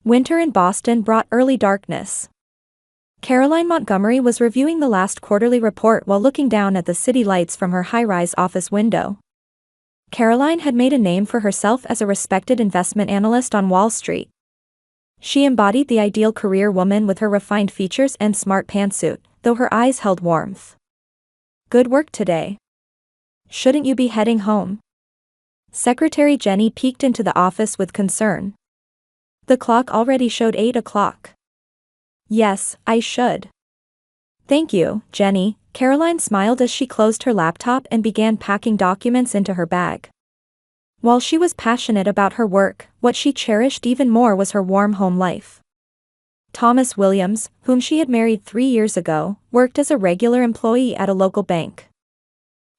Winter in Boston brought early darkness. Caroline Montgomery was reviewing the last quarterly report while looking down at the city lights from her high-rise office window. Caroline had made a name for herself as a respected investment analyst on Wall Street. She embodied the ideal career woman with her refined features and smart pantsuit, though her eyes held warmth. "Good work today. Shouldn't you be heading home?" Secretary Jenny peeked into the office with concern. The clock already showed 8 o'clock. "Yes, I should." "Thank you, Jenny." Caroline smiled as she closed her laptop and began packing documents into her bag. While she was passionate about her work, what she cherished even more was her warm home life. Thomas Williams, whom she had married 3 years ago, worked as a regular employee at a local bank.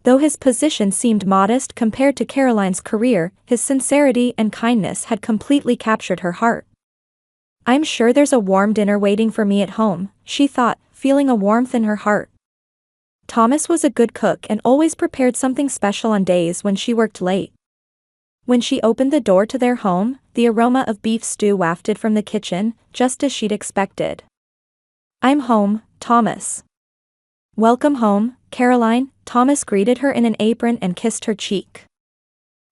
Though his position seemed modest compared to Caroline's career, his sincerity and kindness had completely captured her heart. "I'm sure there's a warm dinner waiting for me at home," she thought, feeling a warmth in her heart. Thomas was a good cook and always prepared something special on days when she worked late. When she opened the door to their home, the aroma of beef stew wafted from the kitchen, just as she'd expected. "I'm home, Thomas." "Welcome home, Caroline." Thomas greeted her in an apron and kissed her cheek.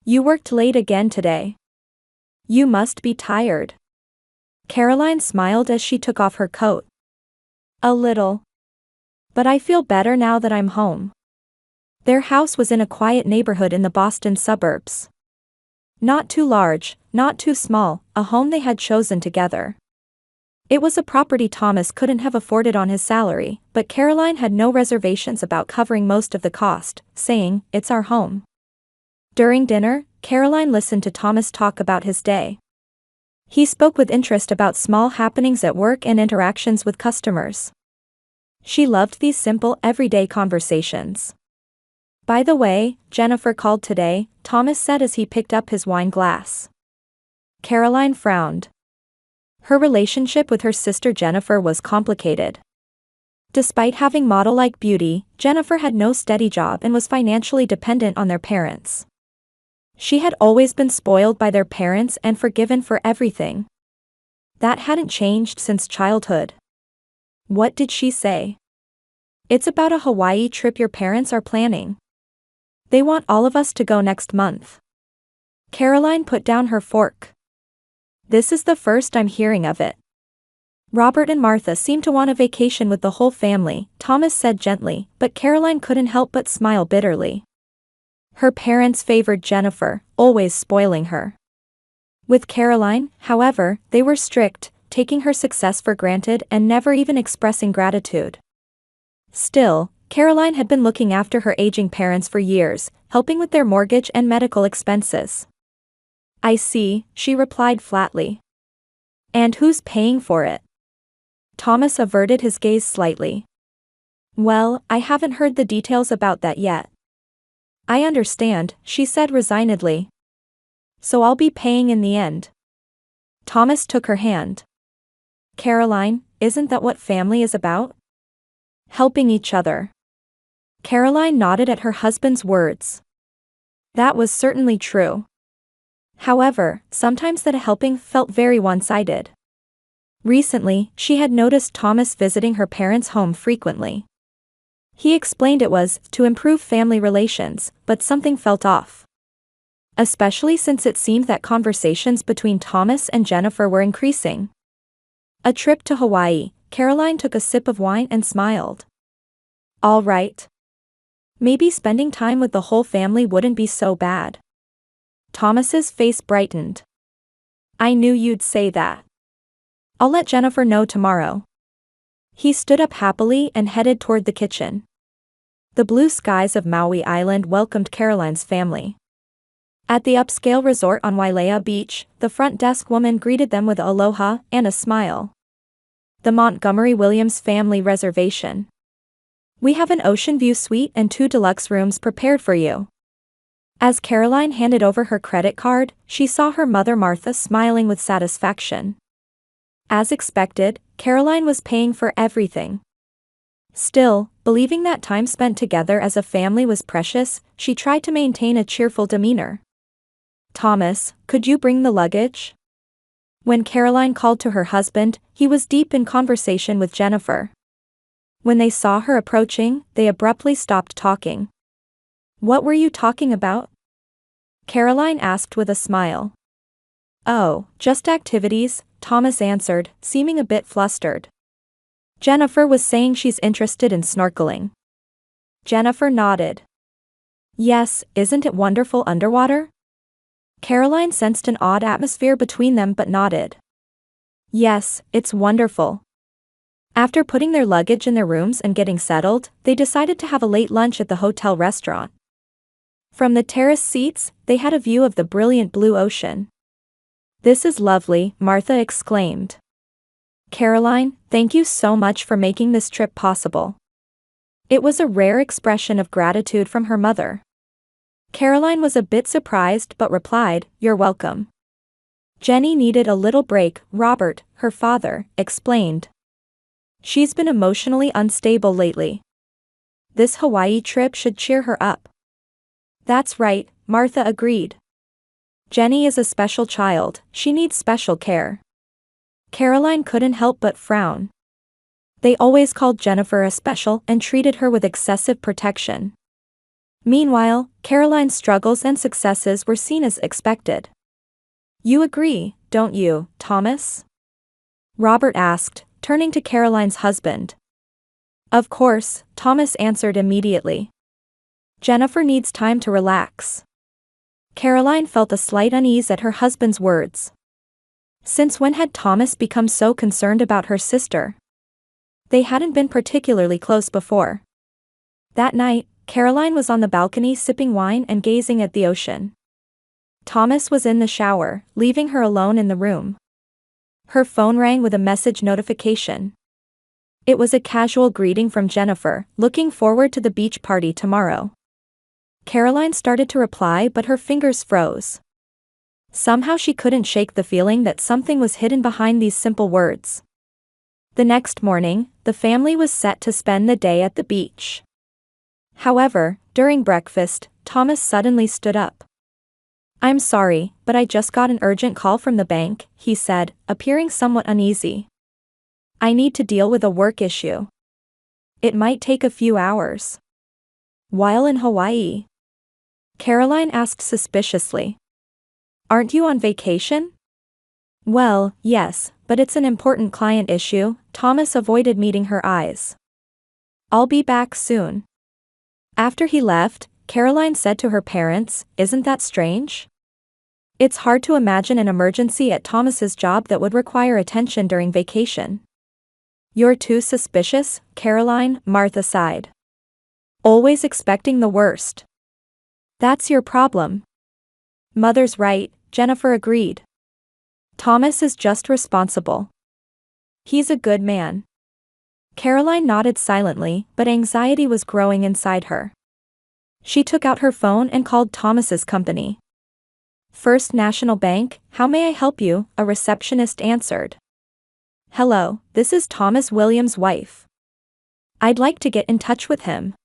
"You worked late again today. You must be tired." Caroline smiled as she took off her coat. "A little. But I feel better now that I'm home." Their house was in a quiet neighborhood in the Boston suburbs. Not too large, not too small, a home they had chosen together. It was a property Thomas couldn't have afforded on his salary, but Caroline had no reservations about covering most of the cost, saying, "It's our home." During dinner, Caroline listened to Thomas talk about his day. He spoke with interest about small happenings at work and interactions with customers. She loved these simple, everyday conversations. "By the way, Jennifer called today," Thomas said as he picked up his wine glass. Caroline frowned. Her relationship with her sister Jennifer was complicated. Despite having model-like beauty, Jennifer had no steady job and was financially dependent on their parents. She had always been spoiled by their parents and forgiven for everything. That hadn't changed since childhood. What did she say? "It's about a Hawaii trip your parents are planning. They want all of us to go next month." Caroline put down her fork. "This is the first I'm hearing of it." "Robert and Martha seem to want a vacation with the whole family," Thomas said gently, but Caroline couldn't help but smile bitterly. Her parents favored Jennifer, always spoiling her. With Caroline, however, they were strict, taking her success for granted and never even expressing gratitude. Still, Caroline had been looking after her aging parents for years, helping with their mortgage and medical expenses. "I see," she replied flatly. "And who's paying for it?" Thomas averted his gaze slightly. "Well, I haven't heard the details about that yet." "I understand," she said resignedly. "So I'll be paying in the end." Thomas took her hand. "Caroline, isn't that what family is about? Helping each other." Caroline nodded at her husband's words. That was certainly true. However, sometimes that helping felt very one-sided. Recently, she had noticed Thomas visiting her parents' home frequently. He explained it was to improve family relations, but something felt off. Especially since it seemed that conversations between Thomas and Jennifer were increasing. A trip to Hawaii. Caroline took a sip of wine and smiled. "All right. Maybe spending time with the whole family wouldn't be so bad." Thomas's face brightened. "I knew you'd say that. I'll let Jennifer know tomorrow." He stood up happily and headed toward the kitchen. The blue skies of Maui Island welcomed Caroline's family. At the upscale resort on Wailea Beach, the front desk woman greeted them with aloha and a smile. "The Montgomery Williams family reservation. We have an ocean view suite and 2 deluxe rooms prepared for you." As Caroline handed over her credit card, she saw her mother Martha smiling with satisfaction. As expected, Caroline was paying for everything. Still, believing that time spent together as a family was precious, she tried to maintain a cheerful demeanor. "Thomas, could you bring the luggage?" When Caroline called to her husband, he was deep in conversation with Jennifer. When they saw her approaching, they abruptly stopped talking. "What were you talking about?" Caroline asked with a smile. "Oh, just activities," Thomas answered, seeming a bit flustered. "Jennifer was saying she's interested in snorkeling." Jennifer nodded. "Yes, isn't it wonderful underwater?" Caroline sensed an odd atmosphere between them but nodded. "Yes, it's wonderful." After putting their luggage in their rooms and getting settled, they decided to have a late lunch at the hotel restaurant. From the terrace seats, they had a view of the brilliant blue ocean. "This is lovely," Martha exclaimed. "Caroline, thank you so much for making this trip possible." It was a rare expression of gratitude from her mother. Caroline was a bit surprised but replied, "You're welcome." Jenny needed a little break, Robert, her father, explained. "She's been emotionally unstable lately. This Hawaii trip should cheer her up." "That's right," Martha agreed. "Jenny is a special child, she needs special care." Caroline couldn't help but frown. They always called Jennifer a special and treated her with excessive protection. Meanwhile, Caroline's struggles and successes were seen as expected. "You agree, don't you, Thomas?" Robert asked, turning to Caroline's husband. "Of course," Thomas answered immediately. "Jennifer needs time to relax." Caroline felt a slight unease at her husband's words. Since when had Thomas become so concerned about her sister? They hadn't been particularly close before. That night, Caroline was on the balcony sipping wine and gazing at the ocean. Thomas was in the shower, leaving her alone in the room. Her phone rang with a message notification. It was a casual greeting from Jennifer, looking forward to the beach party tomorrow. Caroline started to reply but her fingers froze. Somehow she couldn't shake the feeling that something was hidden behind these simple words. The next morning, the family was set to spend the day at the beach. However, during breakfast, Thomas suddenly stood up. "I'm sorry, but I just got an urgent call from the bank," he said, appearing somewhat uneasy. "I need to deal with a work issue. It might take a few hours." "While in Hawaii?" Caroline asked suspiciously. "Aren't you on vacation?" "Well, yes, but it's an important client issue." Thomas avoided meeting her eyes. "I'll be back soon." After he left, Caroline said to her parents, "Isn't that strange? It's hard to imagine an emergency at Thomas's job that would require attention during vacation." "You're too suspicious, Caroline," Martha sighed. "Always expecting the worst. That's your problem." "Mother's right," Jennifer agreed. "Thomas is just responsible. He's a good man." Caroline nodded silently, but anxiety was growing inside her. She took out her phone and called Thomas's company. "First National Bank, how may I help you?" a receptionist answered. "Hello, this is Thomas Williams' wife. I'd like to get in touch with him."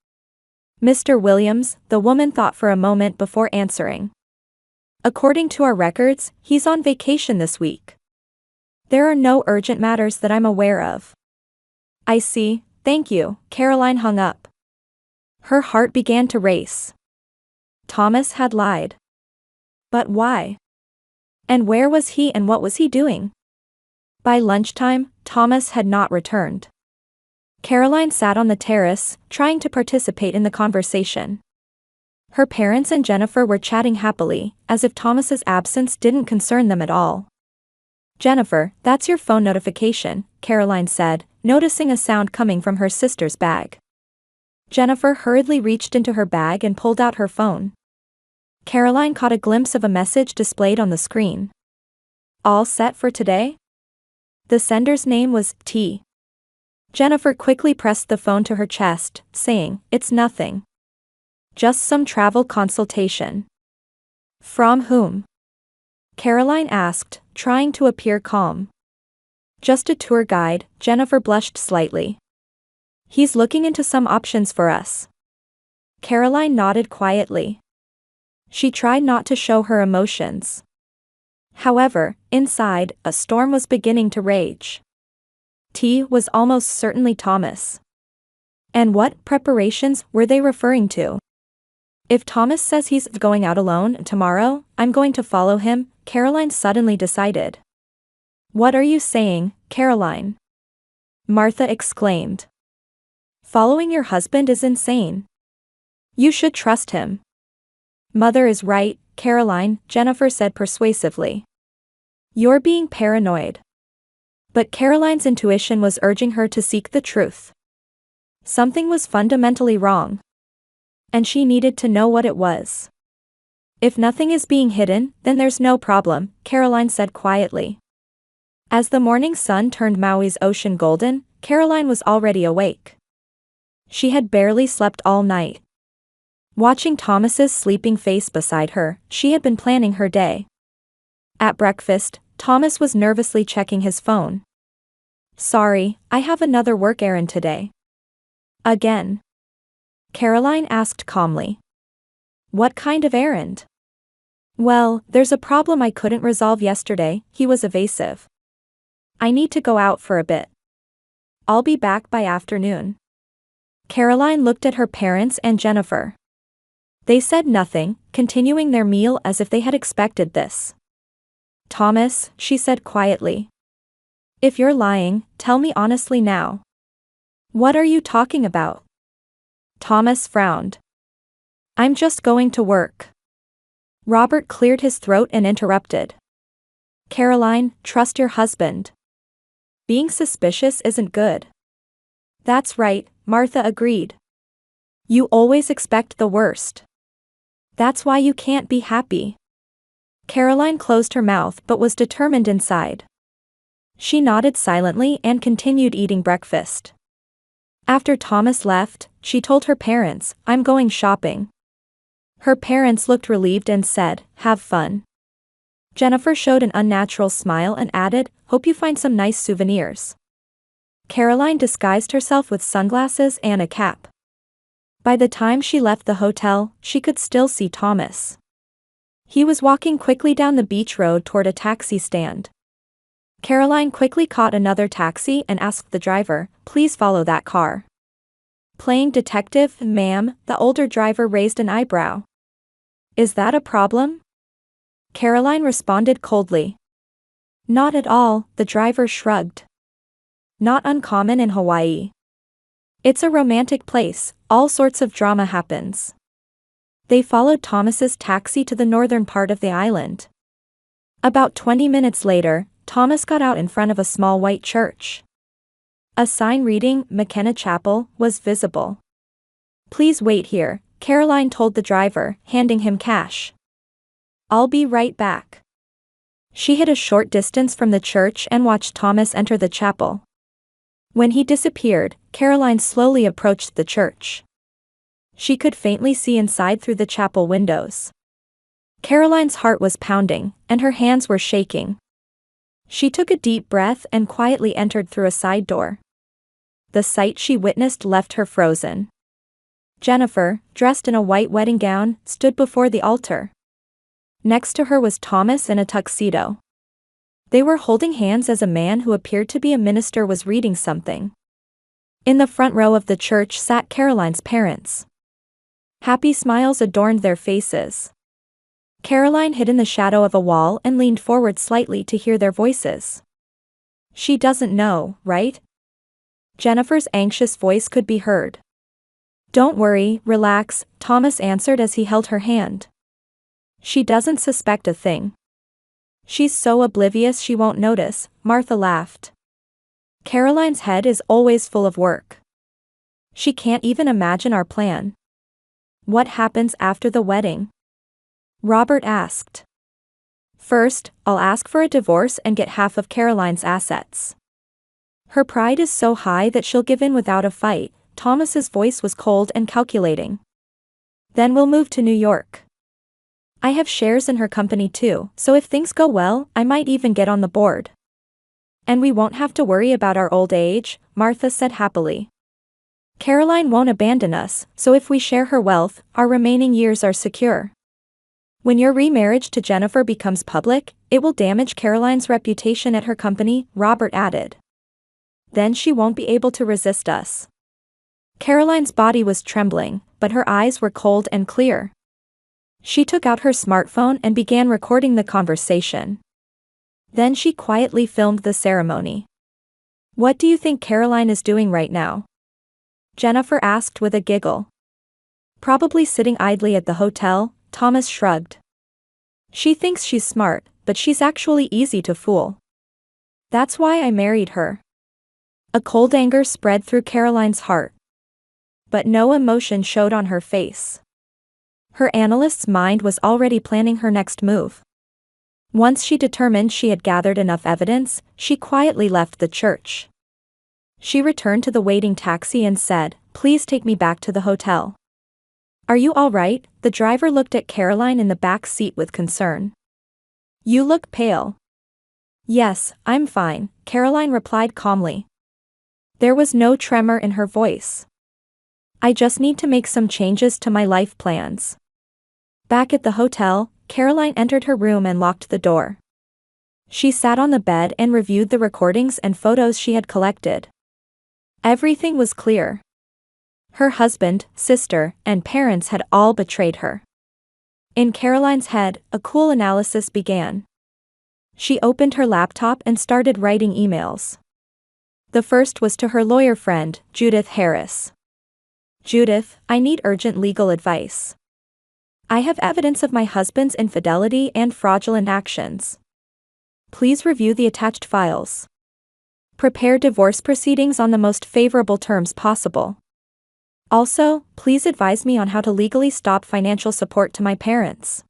"Mr. Williams," the woman thought for a moment before answering. "According to our records, he's on vacation this week. There are no urgent matters that I'm aware of." "I see, thank you." Caroline hung up. Her heart began to race. Thomas had lied. But why? And where was he and what was he doing? By lunchtime, Thomas had not returned. Caroline sat on the terrace, trying to participate in the conversation. Her parents and Jennifer were chatting happily, as if Thomas's absence didn't concern them at all. "Jennifer, that's your phone notification," Caroline said, noticing a sound coming from her sister's bag. Jennifer hurriedly reached into her bag and pulled out her phone. Caroline caught a glimpse of a message displayed on the screen. "All set for today?" The sender's name was T. Jennifer quickly pressed the phone to her chest, saying, "It's nothing. Just some travel consultation." "From whom?" Caroline asked, trying to appear calm. "Just a tour guide." Jennifer blushed slightly. "He's looking into some options for us." Caroline nodded quietly. She tried not to show her emotions. However, inside, a storm was beginning to rage. T was almost certainly Thomas. And what preparations were they referring to? If Thomas says he's going out alone tomorrow, I'm going to follow him, Caroline suddenly decided. What are you saying, Caroline? Martha exclaimed. Following your husband is insane. You should trust him. Mother is right, Caroline, Jennifer said persuasively. You're being paranoid. But Caroline's intuition was urging her to seek the truth. Something was fundamentally wrong. And she needed to know what it was. If nothing is being hidden, then there's no problem, Caroline said quietly. As the morning sun turned Maui's ocean golden, Caroline was already awake. She had barely slept all night. Watching Thomas's sleeping face beside her, she had been planning her day. At breakfast, Thomas was nervously checking his phone. Sorry, I have another work errand today. Again? Caroline asked calmly. What kind of errand? Well, there's a problem I couldn't resolve yesterday, he was evasive. I need to go out for a bit. I'll be back by afternoon. Caroline looked at her parents and Jennifer. They said nothing, continuing their meal as if they had expected this. Thomas, she said quietly. If you're lying, tell me honestly now. What are you talking about? Thomas frowned. I'm just going to work. Robert cleared his throat and interrupted. Caroline, trust your husband. Being suspicious isn't good. That's right, Martha agreed. You always expect the worst. That's why you can't be happy. Caroline closed her mouth but was determined inside. She nodded silently and continued eating breakfast. After Thomas left, she told her parents, I'm going shopping. Her parents looked relieved and said, have fun. Jennifer showed an unnatural smile and added, hope you find some nice souvenirs. Caroline disguised herself with sunglasses and a cap. By the time she left the hotel, she could still see Thomas. He was walking quickly down the beach road toward a taxi stand. Caroline quickly caught another taxi and asked the driver, please follow that car. Playing detective, ma'am, the older driver raised an eyebrow. Is that a problem? Caroline responded coldly. Not at all, the driver shrugged. Not uncommon in Hawaii. It's a romantic place, all sorts of drama happens. They followed Thomas's taxi to the northern part of the island. About 20 minutes later, Thomas got out in front of a small white church. A sign reading, McKenna Chapel, was visible. Please wait here, Caroline told the driver, handing him cash. I'll be right back. She hid a short distance from the church and watched Thomas enter the chapel. When he disappeared, Caroline slowly approached the church. She could faintly see inside through the chapel windows. Caroline's heart was pounding, and her hands were shaking. She took a deep breath and quietly entered through a side door. The sight she witnessed left her frozen. Jennifer, dressed in a white wedding gown, stood before the altar. Next to her was Thomas in a tuxedo. They were holding hands as a man who appeared to be a minister was reading something. In the front row of the church sat Caroline's parents. Happy smiles adorned their faces. Caroline hid in the shadow of a wall and leaned forward slightly to hear their voices. She doesn't know, right? Jennifer's anxious voice could be heard. Don't worry, relax, Thomas answered as he held her hand. She doesn't suspect a thing. She's so oblivious she won't notice, Martha laughed. Caroline's head is always full of work. She can't even imagine our plan. What happens after the wedding? Robert asked. First, I'll ask for a divorce and get half of Caroline's assets. Her pride is so high that she'll give in without a fight. Thomas's voice was cold and calculating. Then we'll move to New York. I have shares in her company too, so if things go well, I might even get on the board. And we won't have to worry about our old age, Martha said happily. Caroline won't abandon us, so if we share her wealth, our remaining years are secure. When your remarriage to Jennifer becomes public, it will damage Caroline's reputation at her company, Robert added. Then she won't be able to resist us. Caroline's body was trembling, but her eyes were cold and clear. She took out her smartphone and began recording the conversation. Then she quietly filmed the ceremony. "What do you think Caroline is doing right now?" Jennifer asked with a giggle. "Probably sitting idly at the hotel," Thomas shrugged. "She thinks she's smart, but she's actually easy to fool. That's why I married her." A cold anger spread through Caroline's heart. But no emotion showed on her face. Her analyst's mind was already planning her next move. Once she determined she had gathered enough evidence, she quietly left the church. She returned to the waiting taxi and said, "Please take me back to the hotel." "Are you all right?" The driver looked at Caroline in the back seat with concern. "You look pale." "Yes, I'm fine," Caroline replied calmly. There was no tremor in her voice. "I just need to make some changes to my life plans." Back at the hotel, Caroline entered her room and locked the door. She sat on the bed and reviewed the recordings and photos she had collected. Everything was clear. Her husband, sister, and parents had all betrayed her. In Caroline's head, a cool analysis began. She opened her laptop and started writing emails. The first was to her lawyer friend, Judith Harris. "Judith, I need urgent legal advice. I have evidence of my husband's infidelity and fraudulent actions. Please review the attached files. Prepare divorce proceedings on the most favorable terms possible. Also, please advise me on how to legally stop financial support to my parents."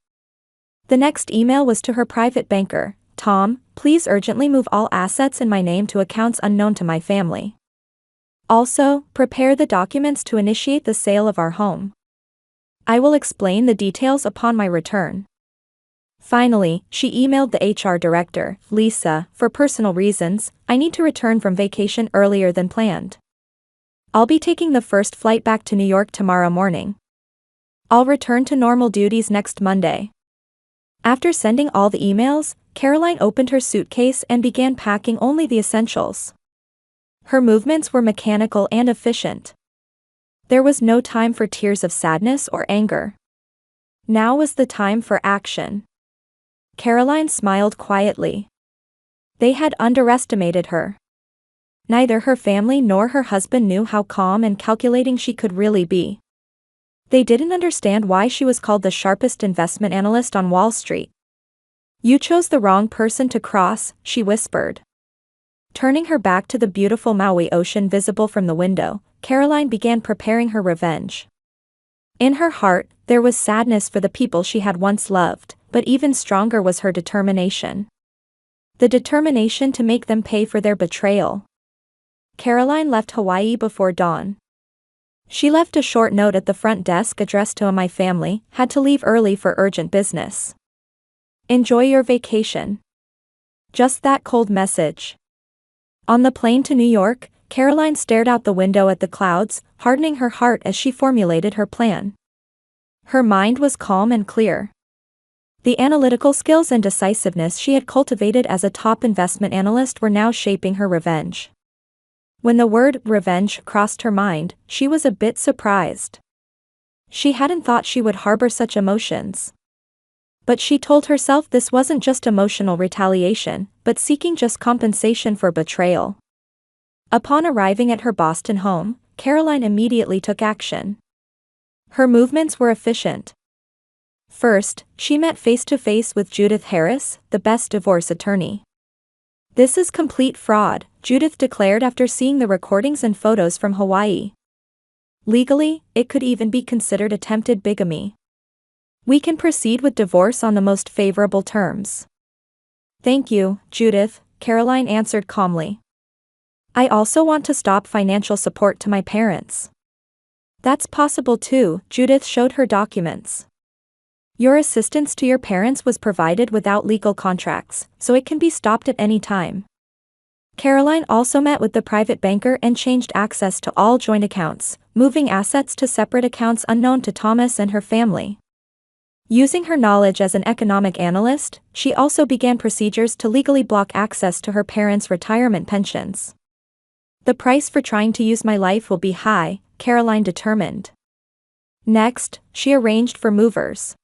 The next email was to her private banker, "Tom, please urgently move all assets in my name to accounts unknown to my family. Also, prepare the documents to initiate the sale of our home. I will explain the details upon my return." Finally, she emailed the HR director, "Lisa, for personal reasons, I need to return from vacation earlier than planned. I'll be taking the first flight back to New York tomorrow morning. I'll return to normal duties next Monday." After sending all the emails, Caroline opened her suitcase and began packing only the essentials. Her movements were mechanical and efficient. There was no time for tears of sadness or anger. Now was the time for action. Caroline smiled quietly. They had underestimated her. Neither her family nor her husband knew how calm and calculating she could really be. They didn't understand why she was called the sharpest investment analyst on Wall Street. "You chose the wrong person to cross," she whispered. Turning her back to the beautiful Maui ocean visible from the window, Caroline began preparing her revenge. In her heart, there was sadness for the people she had once loved, but even stronger was her determination. The determination to make them pay for their betrayal. Caroline left Hawaii before dawn. She left a short note at the front desk addressed to "My family, had to leave early for urgent business. Enjoy your vacation." Just that cold message. On the plane to New York, Caroline stared out the window at the clouds, hardening her heart as she formulated her plan. Her mind was calm and clear. The analytical skills and decisiveness she had cultivated as a top investment analyst were now shaping her revenge. When the word revenge crossed her mind, she was a bit surprised. She hadn't thought she would harbor such emotions. But she told herself this wasn't just emotional retaliation, but seeking just compensation for betrayal. Upon arriving at her Boston home, Caroline immediately took action. Her movements were efficient. First, she met face-to-face with Judith Harris, the best divorce attorney. "This is complete fraud," Judith declared after seeing the recordings and photos from Hawaii. "Legally, it could even be considered attempted bigamy. We can proceed with divorce on the most favorable terms." "Thank you, Judith," Caroline answered calmly. "I also want to stop financial support to my parents." "That's possible too," Judith showed her documents. "Your assistance to your parents was provided without legal contracts, so it can be stopped at any time." Caroline also met with the private banker and changed access to all joint accounts, moving assets to separate accounts unknown to Thomas and her family. Using her knowledge as an economic analyst, she also began procedures to legally block access to her parents' retirement pensions. The price for trying to use my life will be high, Caroline determined. Next, she arranged for movers.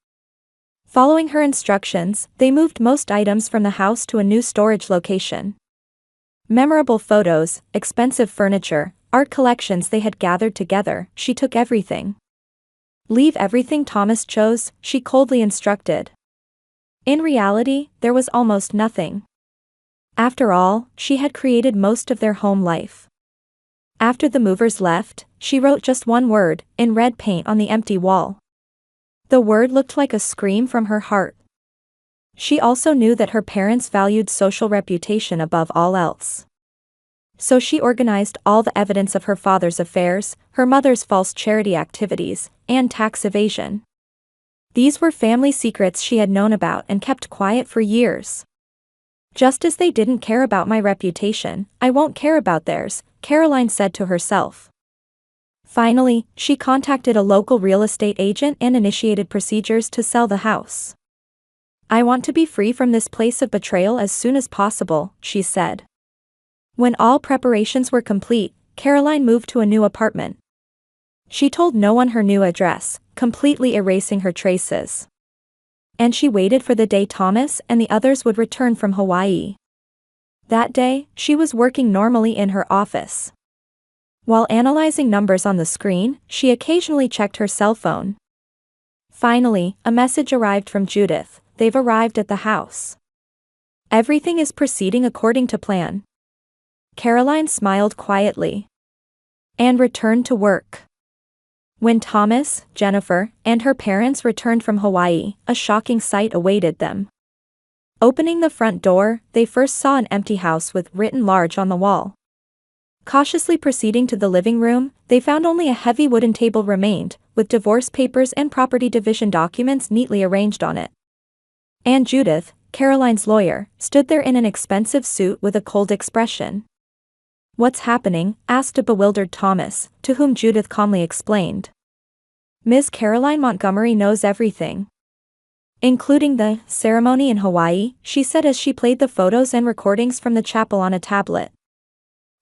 Following her instructions, they moved most items from the house to a new storage location. Memorable photos, expensive furniture, art collections they had gathered together, she took everything. Leave everything Thomas chose, she coldly instructed. In reality, there was almost nothing. After all, she had created most of their home life. After the movers left, she wrote just one word, in red paint on the empty wall. The word looked like a scream from her heart. She also knew that her parents valued social reputation above all else. So she organized all the evidence of her father's affairs, her mother's false charity activities, and tax evasion. These were family secrets she had known about and kept quiet for years. Just as they didn't care about my reputation, I won't care about theirs, Caroline said to herself. Finally, she contacted a local real estate agent and initiated procedures to sell the house. I want to be free from this place of betrayal as soon as possible, she said. When all preparations were complete, Caroline moved to a new apartment. She told no one her new address, completely erasing her traces. And she waited for the day Thomas and the others would return from Hawaii. That day, she was working normally in her office. While analyzing numbers on the screen, she occasionally checked her cell phone. Finally, a message arrived from Judith. They've arrived at the house. Everything is proceeding according to plan. Caroline smiled quietly and returned to work. When Thomas, Jennifer, and her parents returned from Hawaii, a shocking sight awaited them. Opening the front door, they first saw an empty house with written large on the wall. Cautiously proceeding to the living room, they found only a heavy wooden table remained, with divorce papers and property division documents neatly arranged on it. And Judith, Caroline's lawyer, stood there in an expensive suit with a cold expression. What's happening? Asked a bewildered Thomas, to whom Judith calmly explained. Ms. Caroline Montgomery knows everything. Including the ceremony in Hawaii, she said as she played the photos and recordings from the chapel on a tablet.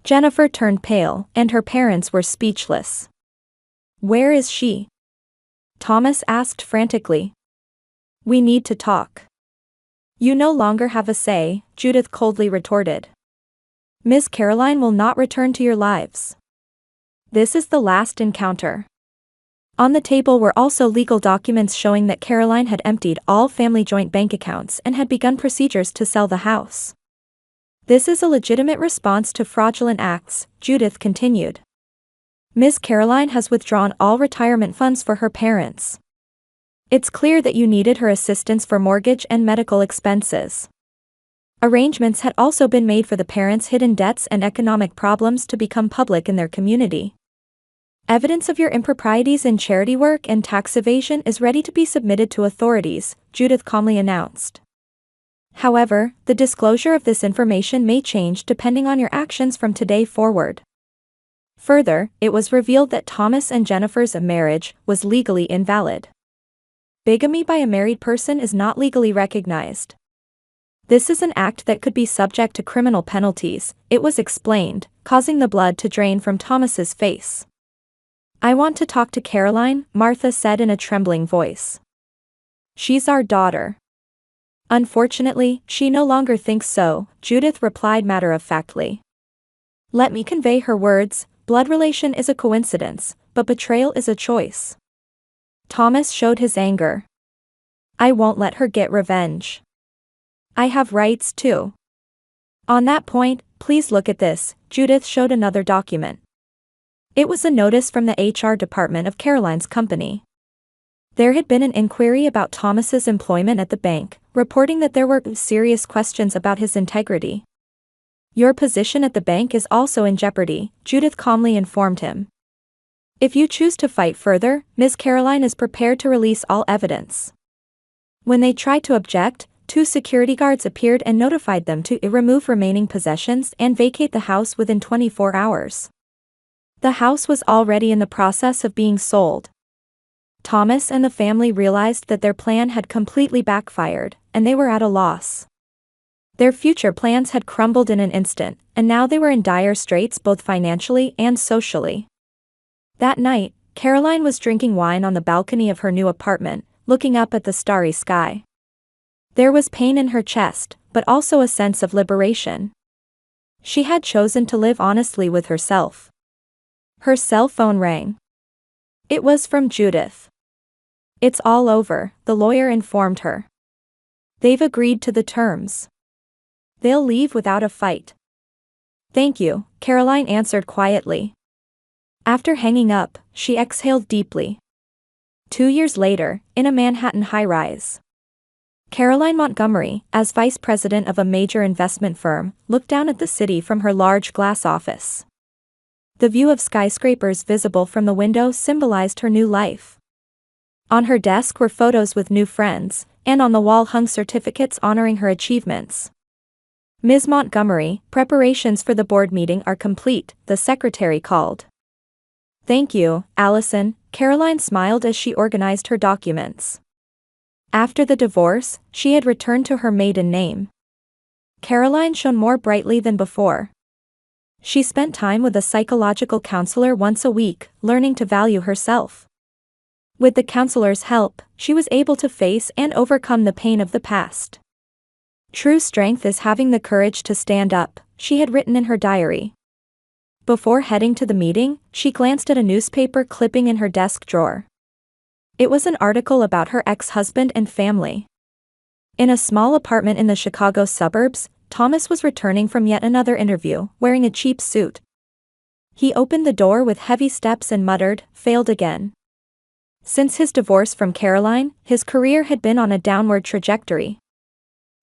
Jennifer turned pale, and her parents were speechless. Where is she? Thomas asked frantically. We need to talk. You no longer have a say, Judith coldly retorted. Miss Caroline will not return to your lives. This is the last encounter. On the table were also legal documents showing that Caroline had emptied all family joint bank accounts and had begun procedures to sell the house. This is a legitimate response to fraudulent acts, Judith continued. Miss Caroline has withdrawn all retirement funds for her parents. It's clear that you needed her assistance for mortgage and medical expenses. Arrangements had also been made for the parents' hidden debts and economic problems to become public in their community. Evidence of your improprieties in charity work and tax evasion is ready to be submitted to authorities, Judith calmly announced. However, the disclosure of this information may change depending on your actions from today forward. Further, it was revealed that Thomas and Jennifer's marriage was legally invalid. Bigamy by a married person is not legally recognized. This is an act that could be subject to criminal penalties, it was explained, causing the blood to drain from Thomas's face. I want to talk to Caroline, Martha said in a trembling voice. She's our daughter. Unfortunately, she no longer thinks so, Judith replied matter-of-factly. Let me convey her words, blood relation is a coincidence, but betrayal is a choice. Thomas showed his anger. I won't let her get revenge. I have rights too. On that point, please look at this, Judith showed another document. It was a notice from the HR department of Caroline's company. There had been an inquiry about Thomas's employment at the bank, reporting that there were serious questions about his integrity. Your position at the bank is also in jeopardy, Judith calmly informed him. If you choose to fight further, Ms. Caroline is prepared to release all evidence. When they tried to object, 2 security guards appeared and notified them to remove remaining possessions and vacate the house within 24 hours. The house was already in the process of being sold. Thomas and the family realized that their plan had completely backfired, and they were at a loss. Their future plans had crumbled in an instant, and now they were in dire straits both financially and socially. That night, Caroline was drinking wine on the balcony of her new apartment, looking up at the starry sky. There was pain in her chest, but also a sense of liberation. She had chosen to live honestly with herself. Her cell phone rang. It was from Judith. "It's all over," the lawyer informed her. "They've agreed to the terms. They'll leave without a fight." "Thank you," Caroline answered quietly. After hanging up, she exhaled deeply. 2 years later, in a Manhattan high-rise, Caroline Montgomery, as vice president of a major investment firm, looked down at the city from her large glass office. The view of skyscrapers visible from the window symbolized her new life. On her desk were photos with new friends, and on the wall hung certificates honoring her achievements. "Ms. Montgomery, preparations for the board meeting are complete," the secretary called. "Thank you, Allison," Caroline smiled as she organized her documents. After the divorce, she had returned to her maiden name. Caroline shone more brightly than before. She spent time with a psychological counselor once a week, learning to value herself. With the counselor's help, she was able to face and overcome the pain of the past. "True strength is having the courage to stand up," she had written in her diary. Before heading to the meeting, she glanced at a newspaper clipping in her desk drawer. It was an article about her ex-husband and family. In a small apartment in the Chicago suburbs, Thomas was returning from yet another interview, wearing a cheap suit. He opened the door with heavy steps and muttered, "Failed again." Since his divorce from Caroline, his career had been on a downward trajectory.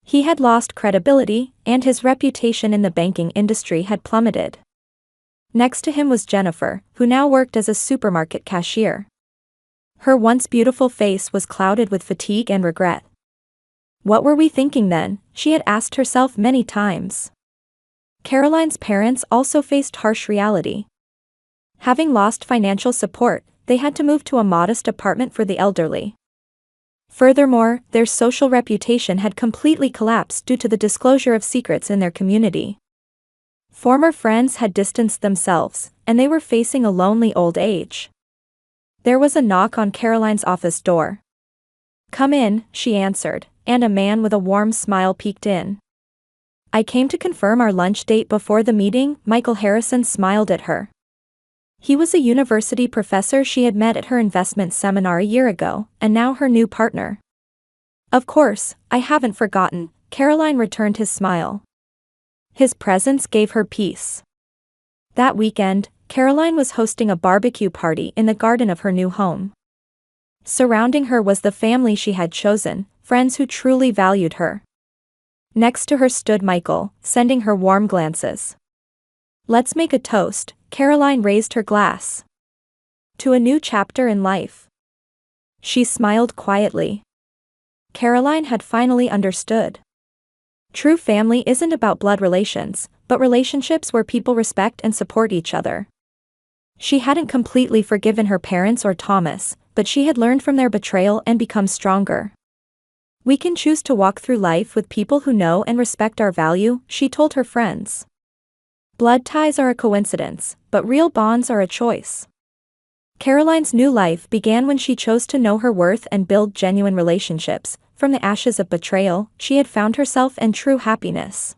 He had lost credibility, and his reputation in the banking industry had plummeted. Next to him was Jennifer, who now worked as a supermarket cashier. Her once beautiful face was clouded with fatigue and regret. "What were we thinking then?" she had asked herself many times. Caroline's parents also faced harsh reality. Having lost financial support, they had to move to a modest apartment for the elderly. Furthermore, their social reputation had completely collapsed due to the disclosure of secrets in their community. Former friends had distanced themselves, and they were facing a lonely old age. There was a knock on Caroline's office door. "Come in," she answered, and a man with a warm smile peeked in. "I came to confirm our lunch date before the meeting," Michael Harrison smiled at her. He was a university professor she had met at her investment seminar a year ago, and now her new partner. "Of course, I haven't forgotten," Caroline returned his smile. His presence gave her peace. That weekend, Caroline was hosting a barbecue party in the garden of her new home. Surrounding her was the family she had chosen, friends who truly valued her. Next to her stood Michael, sending her warm glances. "Let's make a toast," Caroline raised her glass. "To a new chapter in life." She smiled quietly. Caroline had finally understood. True family isn't about blood relations, but relationships where people respect and support each other. She hadn't completely forgiven her parents or Thomas, but she had learned from their betrayal and become stronger. "We can choose to walk through life with people who know and respect our value," she told her friends. "Blood ties are a coincidence, but real bonds are a choice." Caroline's new life began when she chose to know her worth and build genuine relationships. From the ashes of betrayal, she had found herself and true happiness.